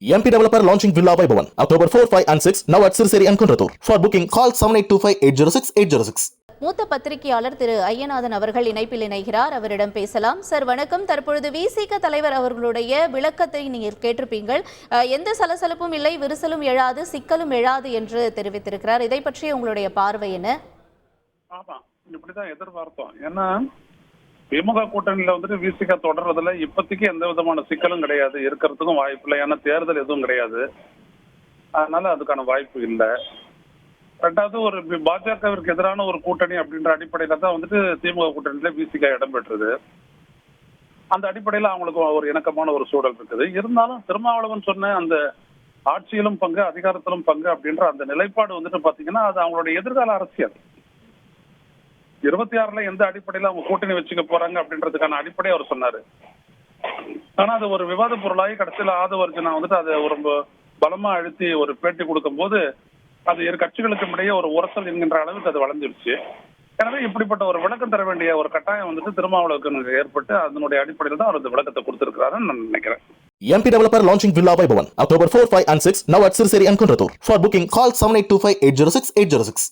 MP Developer launching Villa Vaibhavan October 4, 5 and 6 now at Sirseri and Kunratur. For booking call 7825-806-806. மூத்த பத்திரிகையாளர் திரு ஐயநாதன் அவர்கள் இணைப்பில் இணைகிறார். அவரிடம் பேசலாம். சார் வணக்கம். தற்பொழுது விசிக தலைவர் அவர்களுடைய விளக்கத்தை நீங்கள் கேட்டிருப்பீங்கள். எந்த சலசலப்பும் இல்லை, விரிசலும் எழாது, சிக்கலும் எழாது என்று தெரிவித்திருக்கிறார். இதை பற்றி உங்களுடைய பார்வை என்ன? ஆமா, இப்படிதான் எதிர்பார்த்தோம். ஏன்னா திமுக கூட்டணியில வந்துட்டு விசிக தொடர்றதுல இப்போதைக்கு எந்த விதமான சிக்கலும் கிடையாது, இருக்கிறதுக்கும் வாய்ப்பு இல்லை. ஏன்னா தேர்தல் எதுவும் கிடையாது, அதனால அதுக்கான வாய்ப்பு இல்லை. ரெண்டாவது, ஒரு பாஜகவிற்கு எதிரான ஒரு கூட்டணி அப்படின்ற அடிப்படையில தான் வந்துட்டு திமுக கூட்டணியில விசிக இடம்பெற்றது. அந்த அடிப்படையில அவங்களுக்கு ஒரு இணக்கமான ஒரு சூழல் இருக்குது. இருந்தாலும் திருமாவளவன் சொன்ன அந்த ஆட்சியிலும் பங்கு, அதிகாரத்திலும் பங்கு அப்படின்ற அந்த நிலைப்பாடு வந்துட்டு பாத்தீங்கன்னா அது அவங்களுடைய எதிர்கால அரசியல். 26ல எந்த அடிப்படையில அவங்க கூட்டணி வச்சுக்க போறாங்க அப்படின்றதுக்கான அடிப்படையை அவர் சொன்னாரு. ஆனா அது ஒரு விவாத பொருளாகி கடைசியில ஆதவர்ஜனா வந்துட்டு அதை ஒரு பலமா அழுத்தி ஒரு பேட்டி கொடுக்கும் போது அது இரு கட்சிகளுக்கு இடையே ஒரு உரசல் என்கின்ற அளவுக்கு அது வளர்ந்துருச்சு. எனவே இப்படிப்பட்ட ஒரு விளக்கம் தர வேண்டிய ஒரு கட்டாயம் வந்துட்டு திருமாவளவுக்கு ஏற்பட்டு அதனுடைய அடிப்படையில் தான் அவர் இந்த விளக்கத்தை கொடுத்திருக்கிறாருன்னு நான் நினைக்கிறேன். MP Developer launching Villa Vaibhavan October 4, 5 and 6 now at Sirseri and Kunratur. For booking call 7825-806-806.